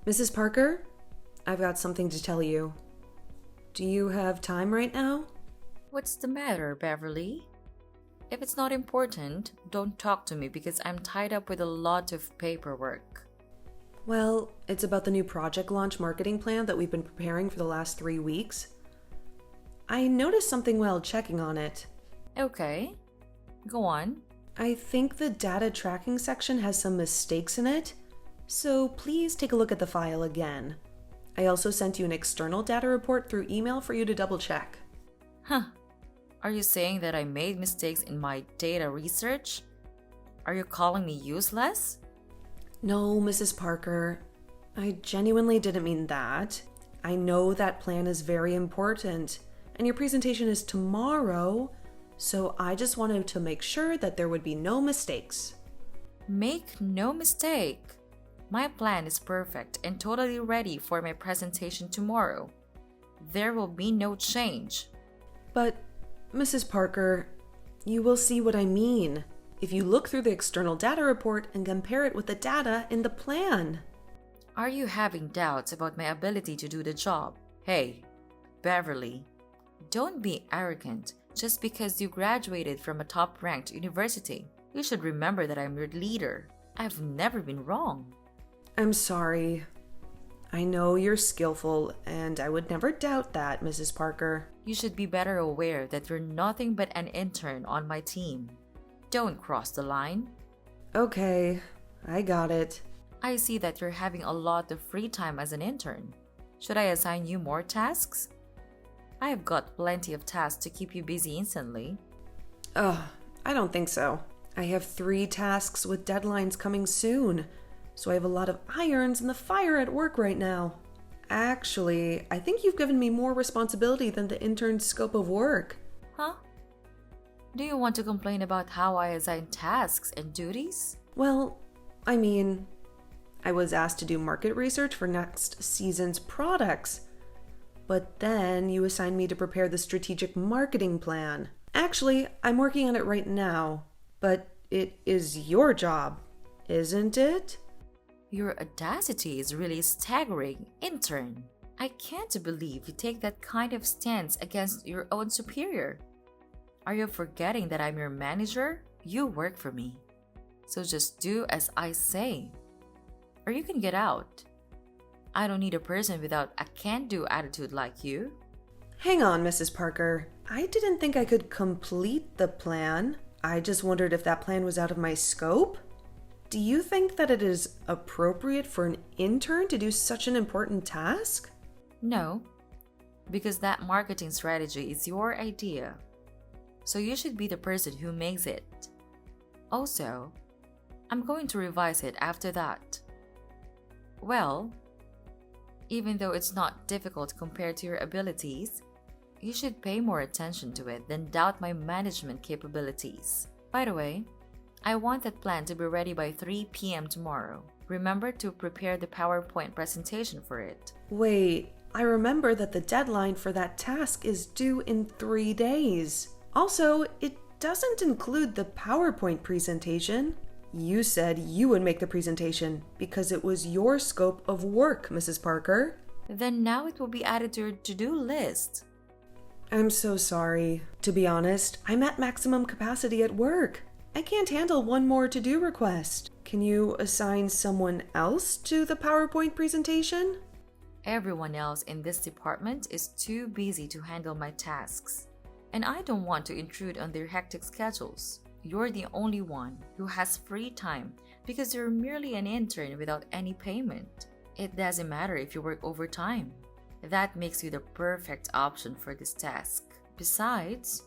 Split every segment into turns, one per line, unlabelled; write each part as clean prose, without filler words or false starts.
Mrs. Parker, I've got something to tell you. Do you have time right now?
What's the matter, Beverly? If it's not important, don't talk to me because I'm tied up with a lot of paperwork.
Well, it's about the new project launch marketing plan that we've been preparing for the last 3 weeks. I noticed something while checking on it.
Okay, go on.
I think the data tracking section has some mistakes in it, so please take a look at the file again. I also sent you an external data report through email for you to double check.
Huh. Are you saying that I made mistakes in my data research? Are you calling me useless?
No, Mrs. Parker. I genuinely didn't mean that. I know that plan is very important, and your presentation is tomorrow, so I just wanted to make sure that there would be no mistakes.
Make no mistake. My plan is perfect and totally ready for my presentation tomorrow. There will be no change.
But, Mrs. Parker, you will see what I mean if you look through the external data report and compare it with the data in the plan.
Are you having doubts about my ability to do the job? Hey, Beverly, don't be arrogant just because you graduated from a top-ranked university. You should remember that I'm your leader. I've never been wrong.
I'm sorry. I know you're skillful, and I would never doubt that, Mrs. Parker.
You should be better aware that you're nothing but an intern on my team. Don't cross the line.
Okay, I got it.
I see that you're having a lot of free time as an intern. Should I assign you more tasks? I've got plenty of tasks to keep you busy instantly.
I don't think so. I have 3 tasks with deadlines coming soon, so I have a lot of irons in the fire at work right now. Actually, I think you've given me more responsibility than the intern's scope of work.
Huh? Do you want to complain about how I assign tasks and duties?
Well, I mean, I was asked to do market research for next season's products, but then you assigned me to prepare the strategic marketing plan. Actually, I'm working on it right now, but it is your job, isn't it?
Your audacity is really staggering, intern. I can't believe you take that kind of stance against your own superior. Are you forgetting that I'm your manager? You work for me. So just do as I say, or you can get out. I don't need a person without a can-do attitude like you.
Hang on, Mrs. Parker. I didn't think I could complete the plan. I just wondered if that plan was out of my scope. Do you think that it is appropriate for an intern to do such an important task?
No, because that marketing strategy is your idea. So you should be the person who makes it. Also, I'm going to revise it after that. Well, even though it's not difficult compared to your abilities, you should pay more attention to it than doubt my management capabilities. By the way, I want that plan to be ready by 3 p.m. tomorrow. Remember to prepare the PowerPoint presentation for it.
Wait, I remember that the deadline for that task is due in 3 days. Also, it doesn't include the PowerPoint presentation. You said you would make the presentation because it was your scope of work, Mrs. Parker.
Then now it will be added to your to-do list.
I'm so sorry. To be honest, I'm at maximum capacity at work. I can't handle one more to-do request. Can you assign someone else to the PowerPoint presentation?
Everyone else in this department is too busy to handle my tasks, and I don't want to intrude on their hectic schedules. You're the only one who has free time because you're merely an intern without any payment. It doesn't matter if you work overtime. That makes you the perfect option for this task. Besides,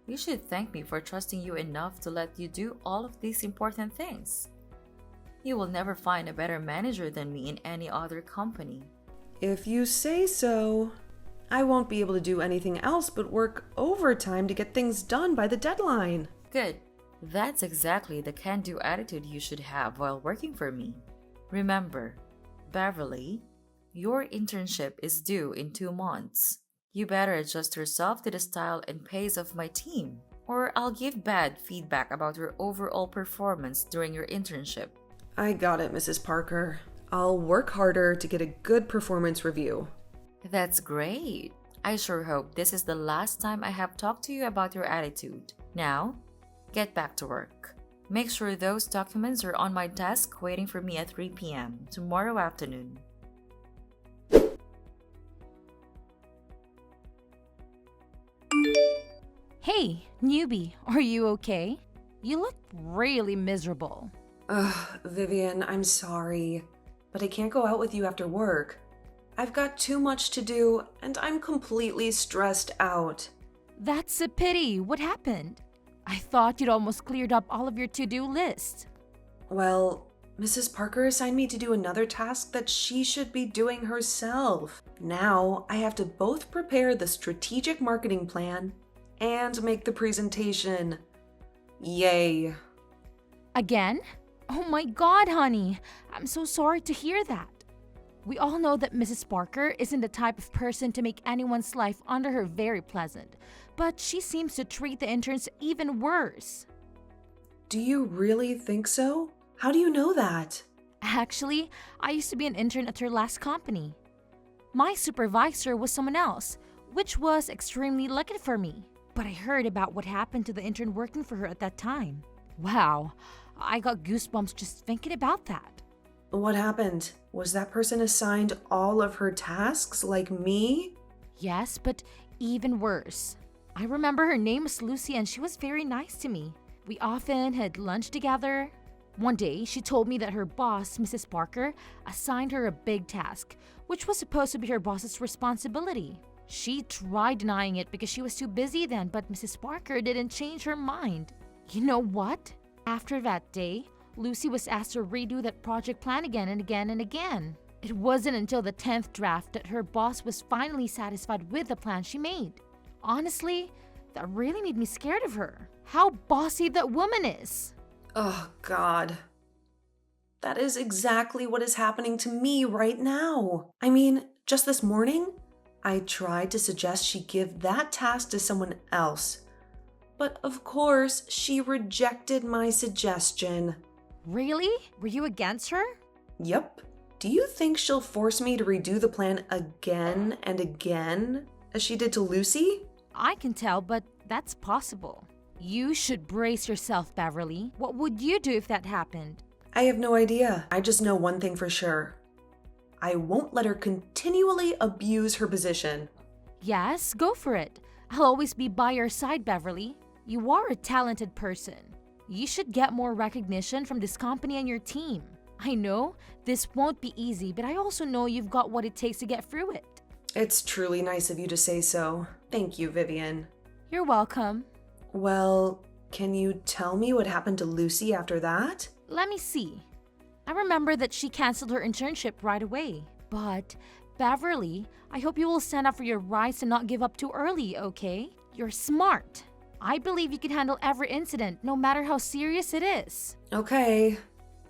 you should thank me for trusting you enough to let you do all of these important things. You will never find a better manager than me in any other company.
If you say so. I won't be able to do anything else but work overtime to get things done by the deadline.
Good. That's exactly the can-do attitude you should have while working for me. Remember, Beverly, your internship is due in 2 months. You better adjust yourself to the style and pace of my team, or I'll give bad feedback about your overall performance during your internship.
I got it, Mrs. Parker. I'll work harder to get a good performance review.
That's great. I sure hope this is the last time I have talked to you about your attitude. Now, get back to work. Make sure those documents are on my desk waiting for me at 3 p.m. tomorrow afternoon.
Hey, newbie, are you okay? You look really miserable.
Vivian, I'm sorry, but I can't go out with you after work. I've got too much to do, and I'm completely stressed out.
That's a pity. What happened? I thought you'd almost cleared up all of your to-do list.
Well, Mrs. Parker assigned me to do another task that she should be doing herself. Now, I have to both prepare the strategic marketing plan and make the presentation. Yay.
Again? Oh my god, honey. I'm so sorry to hear that. We all know that Mrs. Parker isn't the type of person to make anyone's life under her very pleasant, but she seems to treat the interns even worse.
Do you really think so? How do you know that?
Actually, I used to be an intern at her last company. My supervisor was someone else, which was extremely lucky for me. But I heard about what happened to the intern working for her at that time. Wow, I got goosebumps just thinking about that.
What happened? Was that person assigned all of her tasks like me?
Yes, but even worse. I remember her name was Lucy and she was very nice to me. We often had lunch together. One day, she told me that her boss, Mrs. Parker, assigned her a big task, which was supposed to be her boss's responsibility. She tried denying it because she was too busy then, but Mrs. Parker didn't change her mind. You know what? After that day, Lucy was asked to redo that project plan again and again and again. It wasn't until the 10th draft that her boss was finally satisfied with the plan she made. Honestly, that really made me scared of her. How bossy that woman is.
Oh, God. That is exactly what is happening to me right now. I mean, just this morning, I tried to suggest she give that task to someone else. But of course, she rejected my suggestion.
Really? Were you against her?
Yep. Do you think she'll force me to redo the plan again and again, as she did to Lucy?
I can tell, but that's possible. You should brace yourself, Beverly. What would you do if that happened?
I have no idea. I just know one thing for sure. I won't let her continually abuse her position.
Yes, go for it. I'll always be by your side, Beverly. You are a talented person. You should get more recognition from this company and your team. I know this won't be easy, but I also know you've got what it takes to get through it.
It's truly nice of you to say so. Thank you, Vivian.
You're welcome.
Well, can you tell me what happened to Lucy after that?
Let me see. I remember that she canceled her internship right away. But, Beverly, I hope you will stand up for your rights and not give up too early, okay? You're smart. I believe you can handle every incident, no matter how serious it is.
Okay.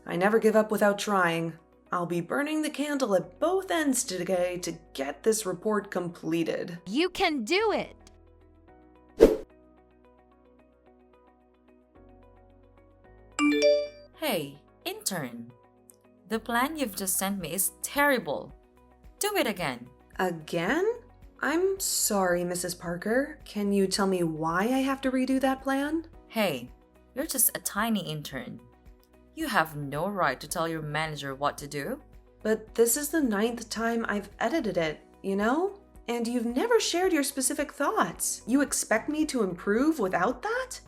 I never give up without trying. I'll be burning the candle at both ends today to get this report completed.
You can do it!
Hey, intern. The plan you've just sent me is terrible. Do it again.
Again? I'm sorry, Mrs. Parker. Can you tell me why I have to redo that plan?
Hey, you're just a tiny intern. You have no right to tell your manager what to do.
But this is the 9th time I've edited it, you know? And you've never shared your specific thoughts. You expect me to improve without that?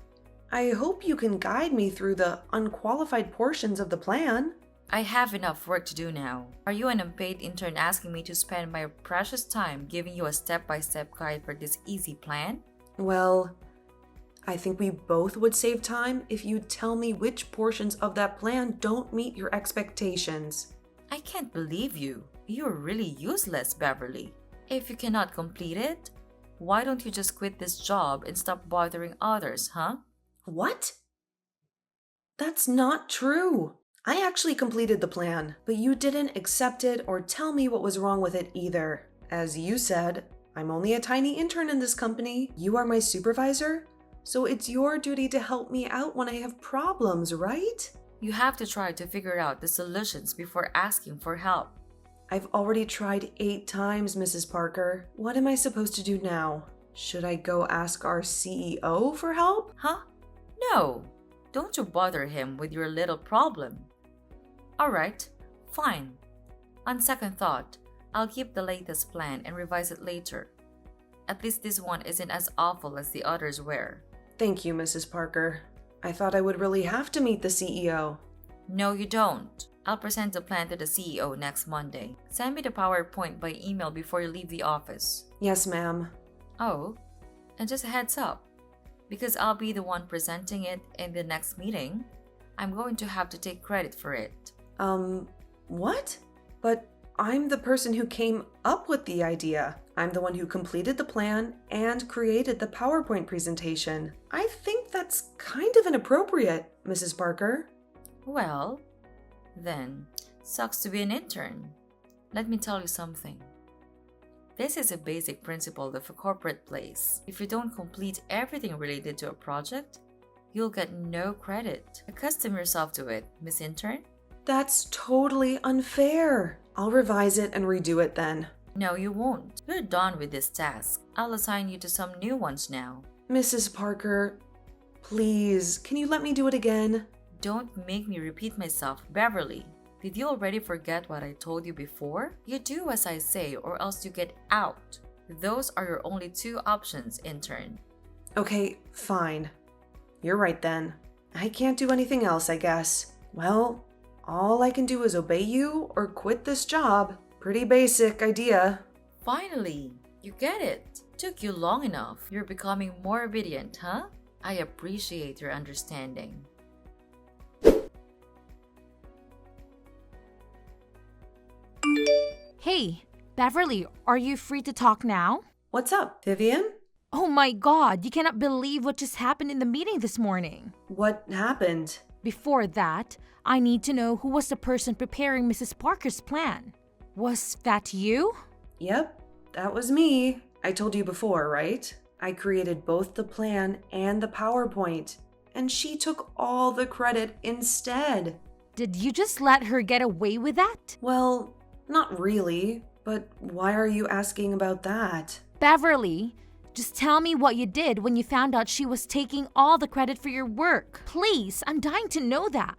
I hope you can guide me through the unqualified portions of the plan.
I have enough work to do now. Are you an unpaid intern asking me to spend my precious time giving you a step-by-step guide for this easy plan?
Well, I think we both would save time if you tell me which portions of that plan don't meet your expectations.
I can't believe you. You're really useless, Beverly. If you cannot complete it, why don't you just quit this job and stop bothering others, huh?
What? That's not true. I actually completed the plan, but you didn't accept it or tell me what was wrong with it either. As you said, I'm only a tiny intern in this company. You are my supervisor, so it's your duty to help me out when I have problems, right?
You have to try to figure out the solutions before asking for help.
I've already tried 8 times, Mrs. Parker. What am I supposed to do now? Should I go ask our CEO for help?
Huh? No. Don't you bother him with your little problem. Alright, fine. On second thought, I'll keep the latest plan and revise it later. At least this one isn't as awful as the others were.
Thank you, Mrs. Parker. I thought I would really have to meet the CEO.
No, you don't. I'll present the plan to the CEO next Monday. Send me the PowerPoint by email before you leave the office.
Yes, ma'am.
Oh, and just a heads up. Because I'll be the one presenting it in the next meeting, I'm going to have to take credit for it.
What? But I'm the person who came up with the idea. I'm the one who completed the plan and created the PowerPoint presentation. I think that's kind of inappropriate, Mrs. Parker.
Well, then, sucks to be an intern. Let me tell you something. This is a basic principle of a corporate place. If you don't complete everything related to a project, you'll get no credit. Accustom yourself to it, Miss Intern.
That's totally unfair. I'll revise it and redo it then.
No, you won't. You're done with this task. I'll assign you to some new ones now.
Mrs. Parker, please, can you let me do it again?
Don't make me repeat myself, Beverly. Did you already forget what I told you before? You do as I say or else you get out. Those are your only 2 options, intern.
Okay, fine. You're right then. I can't do anything else, I guess. Well, all I can do is obey you or quit this job. Pretty basic idea.
Finally, you get it. Took you long enough. You're becoming more obedient, huh? I appreciate your understanding.
Hey, Beverly, are you free to talk now?
What's up, Vivian?
Oh my god, you cannot believe what just happened in the meeting this morning.
What happened?
Before that, I need to know who was the person preparing Mrs. Parker's plan. Was that you?
Yep, that was me. I told you before, right? I created both the plan and the PowerPoint, and she took all the credit instead.
Did you just let her get away with that?
Well, not really, but why are you asking about that?
Beverly, just tell me what you did when you found out she was taking all the credit for your work. Please, I'm dying to know that.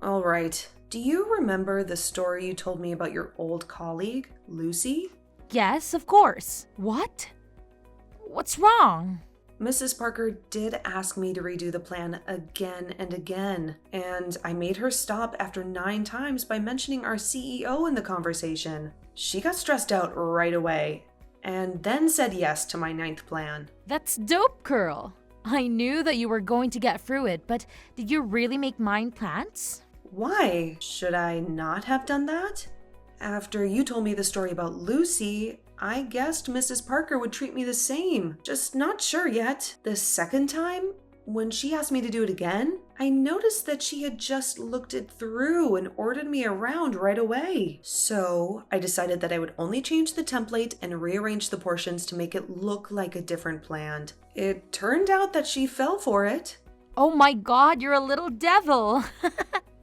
All right. Do you remember the story you told me about your old colleague, Lucy?
Yes, of course. What? What's wrong?
Mrs. Parker did ask me to redo the plan again and again, and I made her stop after 9 times by mentioning our CEO in the conversation. She got stressed out right away, and then said yes to my 9th plan.
That's dope, girl. I knew that you were going to get through it, but did you really make mind plans?
Why? Should I not have done that? After you told me the story about Lucy, I guessed Mrs. Parker would treat me the same. Just not sure yet. The second time, when she asked me to do it again, I noticed that she had just looked it through and ordered me around right away. So I decided that I would only change the template and rearrange the portions to make it look like a different plan. It turned out that she fell for it.
Oh my god, you're a little devil.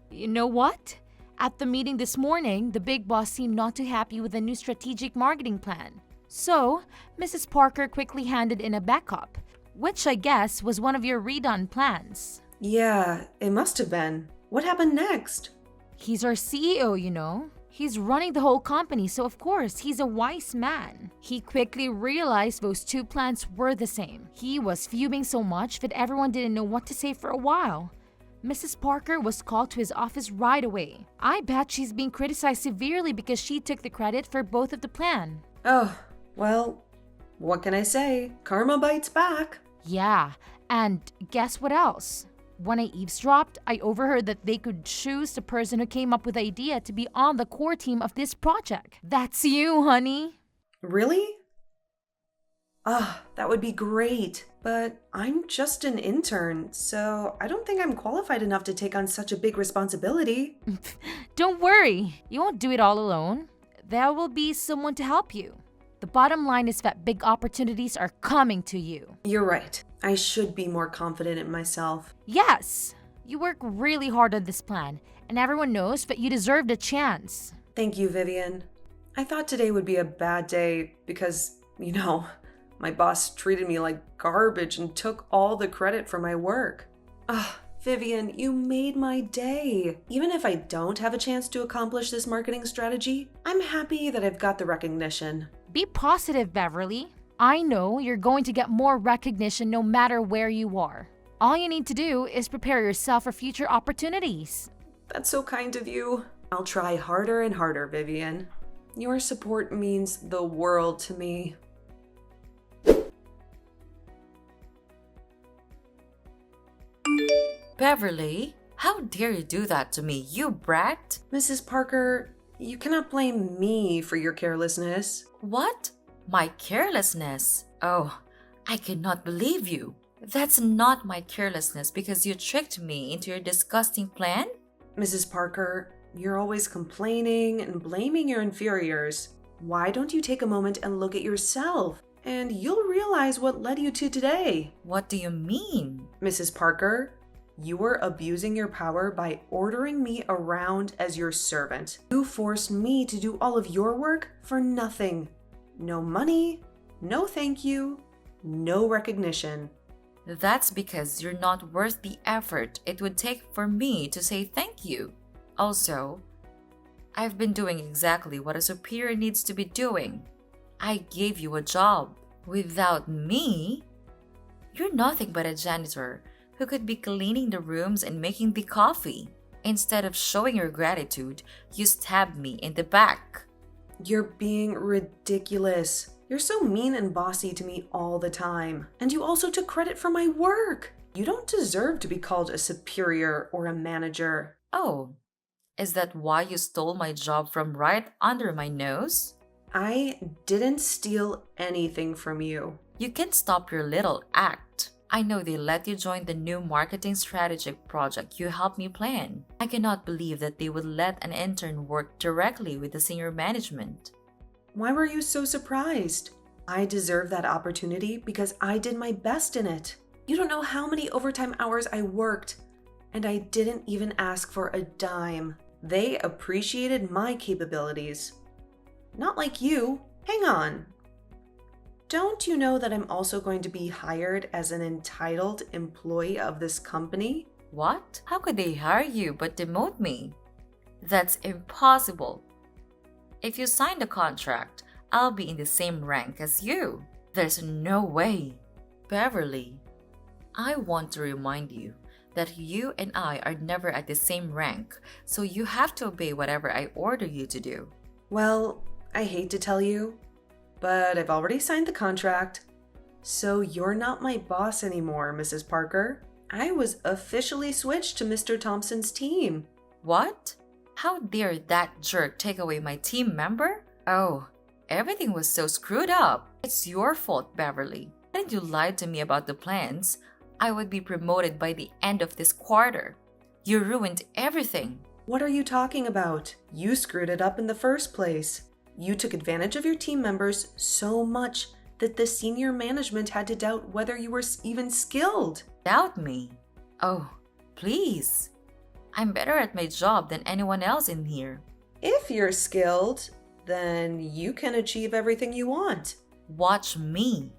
You know what? At the meeting this morning, the big boss seemed not too happy with the new strategic marketing plan. So, Mrs. Parker quickly handed in a backup, which I guess was one of your redone plans.
Yeah, it must have been. What happened next?
He's our CEO, you know. He's running the whole company, so of course, he's a wise man. He quickly realized those 2 plans were the same. He was fuming so much that everyone didn't know what to say for a while. Mrs. Parker was called to his office right away. I bet she's being criticized severely because she took the credit for both of the plan.
Oh, well, what can I say? Karma bites back.
Yeah, and guess what else? When I eavesdropped, I overheard that they could choose the person who came up with the idea to be on the core team of this project. That's you, honey.
Really? That would be great. But I'm just an intern, so I don't think I'm qualified enough to take on such a big responsibility.
Don't worry, you won't do it all alone. There will be someone to help you. The bottom line is that big opportunities are coming to you.
You're right. I should be more confident in myself.
Yes, You work really hard on this plan, and everyone knows that you deserve the chance.
Thank you, Vivian. I thought today would be a bad day because, my boss treated me like garbage and took all the credit for my work. Vivian, you made my day. Even if I don't have a chance to accomplish this marketing strategy, I'm happy that I've got the recognition.
Be positive, Beverly. I know you're going to get more recognition no matter where you are. All you need to do is prepare yourself for future opportunities.
That's so kind of you. I'll try harder and harder, Vivian. Your support means the world to me.
Beverly, how dare you do that to me, you brat?
Mrs. Parker, you cannot blame me for your carelessness.
What? My carelessness? Oh, I cannot believe you. That's not my carelessness because you tricked me into your disgusting plan?
Mrs. Parker, you're always complaining and blaming your inferiors. Why don't you take a moment and look at yourself? And you'll realize what led you to today.
What do you mean?
Mrs. Parker, you were abusing your power by ordering me around as your servant. You forced me to do all of your work for nothing. No money, no thank you, no recognition.
That's because you're not worth the effort it would take for me to say thank you. Also, I've been doing exactly what a superior needs to be doing. I gave you a job. Without me, you're nothing but a janitor who could be cleaning the rooms and making the coffee. Instead of showing your gratitude, you stabbed me in the back.
You're being ridiculous. You're so mean and bossy to me all the time. And you also took credit for my work. You don't deserve to be called a superior or a manager.
Oh, is that why you stole my job from right under my nose?
I didn't steal anything from you.
You can stop your little act. I know they let you join the new marketing strategic project you helped me plan. I cannot believe that they would let an intern work directly with the senior management.
Why were you so surprised? I deserve that opportunity because I did my best in it. You don't know how many overtime hours I worked, and I didn't even ask for a dime. They appreciated my capabilities. Not like you. Hang on. Don't you know that I'm also going to be hired as an entitled employee of this company?
What? How could they hire you but demote me? That's impossible. If you sign the contract, I'll be in the same rank as you. There's no way. Beverly, I want to remind you that you and I are never at the same rank, so you have to obey whatever I order you to do.
Well, I hate to tell you, but I've already signed the contract, so you're not my boss anymore, Mrs. Parker. I was officially switched to Mr. Thompson's team.
What? How dare that jerk take away my team member? Oh, everything was so screwed up. It's your fault, Beverly. And you lied to me about the plans. I would be promoted by the end of this quarter. You ruined everything.
What are you talking about? You screwed it up in the first place. You took advantage of your team members so much that the senior management had to doubt whether you were even skilled.
Doubt me? Oh, please. I'm better at my job than anyone else in here.
If you're skilled, then you can achieve everything you want.
Watch me.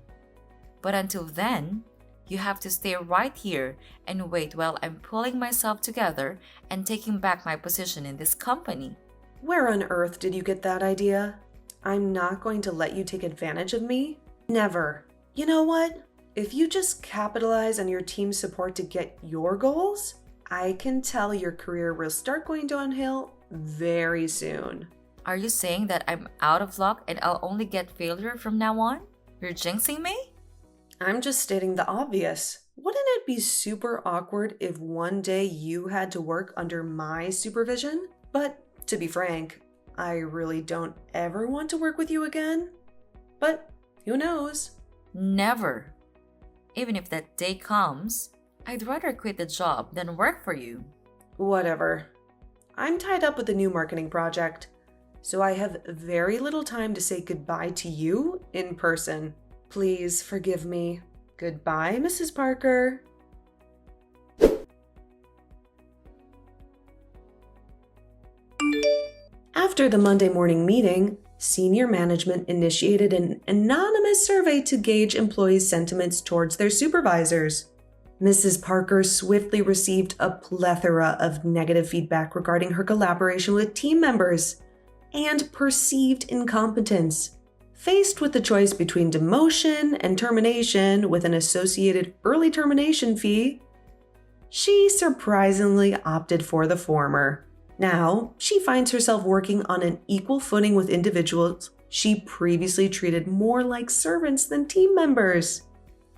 But until then, you have to stay right here and wait while I'm pulling myself together and taking back my position in this company.
Where on earth did you get that idea? I'm not going to let you take advantage of me. Never. You know what? If you just capitalize on your team's support to get your goals, I can tell your career will start going downhill very soon.
Are you saying that I'm out of luck and I'll only get failure from now on? You're jinxing me?
I'm just stating the obvious. Wouldn't it be super awkward if one day you had to work under my supervision? But to be frank, I really don't ever want to work with you again. But who knows?
Never. Even if that day comes, I'd rather quit the job than work for you.
Whatever. I'm tied up with a new marketing project, so I have very little time to say goodbye to you in person. Please forgive me. Goodbye, Mrs. Parker. After the Monday morning meeting, senior management initiated an anonymous survey to gauge employees' sentiments towards their supervisors. Mrs. Parker swiftly received a plethora of negative feedback regarding her collaboration with team members and perceived incompetence. Faced with the choice between demotion and termination with an associated early termination fee, she surprisingly opted for the former. Now, she finds herself working on an equal footing with individuals she previously treated more like servants than team members.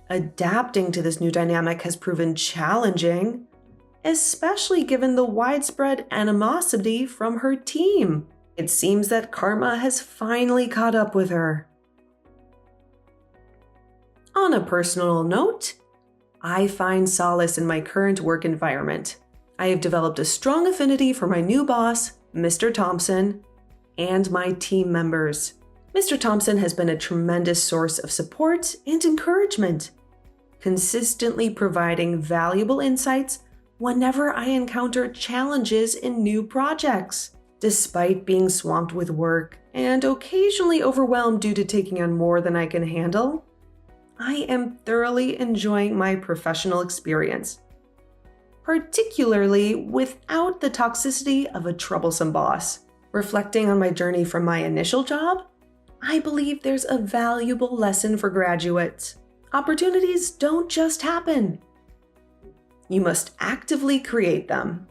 Adapting to this new dynamic has proven challenging, especially given the widespread animosity from her team. It seems that karma has finally caught up with her. On a personal note, I find solace in my current work environment. I have developed a strong affinity for my new boss, Mr. Thompson, and my team members. Mr. Thompson has been a tremendous source of support and encouragement, consistently providing valuable insights whenever I encounter challenges in new projects. Despite being swamped with work and occasionally overwhelmed due to taking on more than I can handle, I am thoroughly enjoying my professional experience, particularly without the toxicity of a troublesome boss. Reflecting on my journey from my initial job, I believe there's a valuable lesson for graduates. Opportunities don't just happen. You must actively create them.